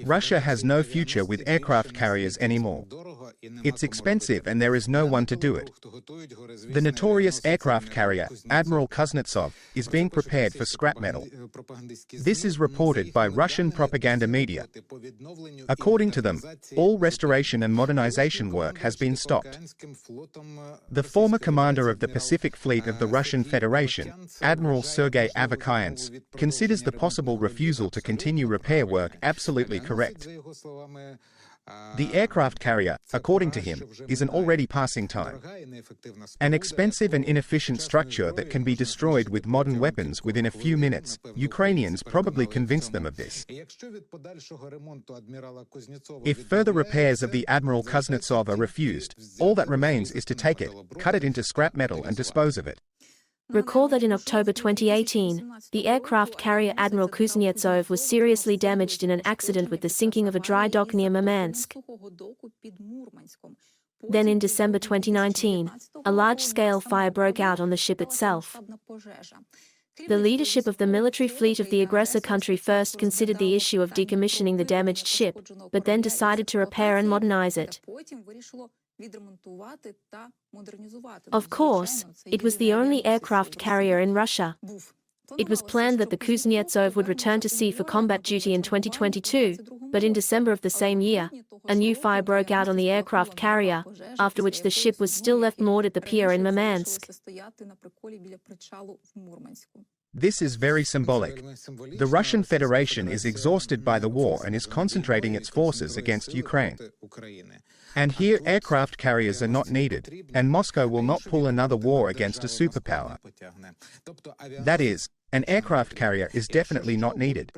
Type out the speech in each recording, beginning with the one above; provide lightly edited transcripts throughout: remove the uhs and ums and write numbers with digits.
Russia has no future with aircraft carriers anymore. It's expensive and there is no one to do it. The notorious aircraft carrier, Admiral Kuznetsov, is being prepared for scrap metal. This is reported by Russian propaganda media. According to them, all restoration and modernization work has been stopped. The former commander of the Pacific Fleet of the Russian Federation, Admiral Sergey Avakyants, considers the possible refusal to continue repair work absolutely correct. The aircraft carrier, according to him, is an already passing time. An expensive and inefficient structure that can be destroyed with modern weapons within a few minutes. Ukrainians probably convinced them of this. If further repairs of the Admiral Kuznetsov are refused, all that remains is to take it, cut it into scrap metal and dispose of it. Recall that in October 2018, the aircraft carrier Admiral Kuznetsov was seriously damaged in an accident with the sinking of a dry dock near Murmansk. Then in December 2019, a large-scale fire broke out on the ship itself. The leadership of the military fleet of the aggressor country first considered the issue of decommissioning the damaged ship, but then decided to repair and modernize it. Of course, it was the only aircraft carrier in Russia. It was planned that the Kuznetsov would return to sea for combat duty in 2022, but in December of the same year, a new fire broke out on the aircraft carrier, after which the ship was still left moored at the pier in Murmansk. This is very symbolic. The Russian Federation is exhausted by the war and is concentrating its forces against Ukraine. And here aircraft carriers are not needed, and Moscow will not pull another war against a superpower. That is, an aircraft carrier is definitely not needed.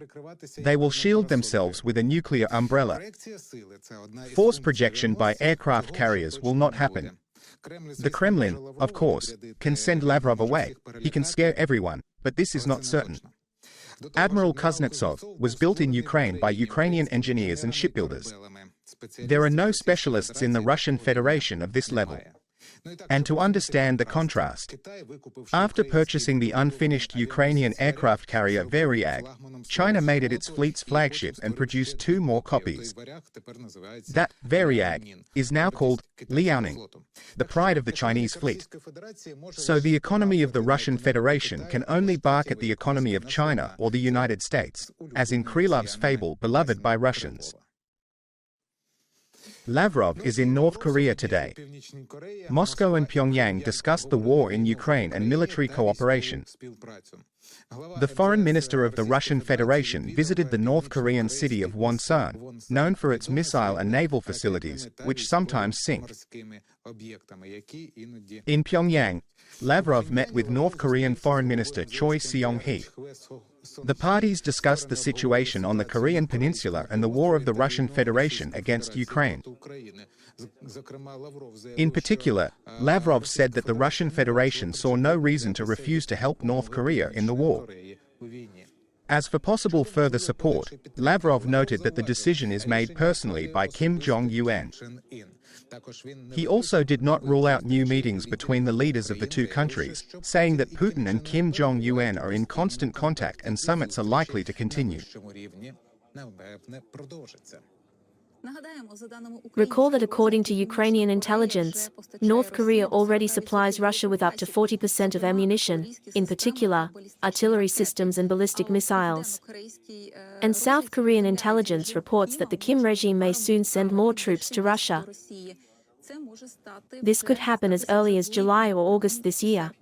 They will shield themselves with a nuclear umbrella. Force projection by aircraft carriers will not happen. The Kremlin, of course, can send Lavrov away. He can scare everyone, but this is not certain. Admiral Kuznetsov was built in Ukraine by Ukrainian engineers and shipbuilders. There are no specialists in the Russian Federation of this level. And to understand the contrast, after purchasing the unfinished Ukrainian aircraft carrier Varyag, China made it its fleet's flagship and produced 2 more copies. That Varyag is now called Liaoning, the pride of the Chinese fleet. So the economy of the Russian Federation can only bark at the economy of China or the United States, as in Krylov's fable beloved by Russians. Lavrov is in North Korea today. Moscow and Pyongyang discussed the war in Ukraine and military cooperation. The foreign minister of the Russian Federation visited the North Korean city of Wonsan, known for its missile and naval facilities, which sometimes sink. In Pyongyang, Lavrov met with North Korean Foreign Minister Choi Seong-hee. The parties discussed the situation on the Korean peninsula and the war of the Russian Federation against Ukraine. In particular, Lavrov said that the Russian Federation saw no reason to refuse to help North Korea in the war. As for possible further support, Lavrov noted that the decision is made personally by Kim Jong-un. He also did not rule out new meetings between the leaders of the two countries, saying that Putin and Kim Jong-un are in constant contact and summits are likely to continue. Recall that according to Ukrainian intelligence, North Korea already supplies Russia with up to 40% of ammunition, in particular, artillery systems and ballistic missiles. And South Korean intelligence reports that the Kim regime may soon send more troops to Russia. This could happen as early as July or August this year.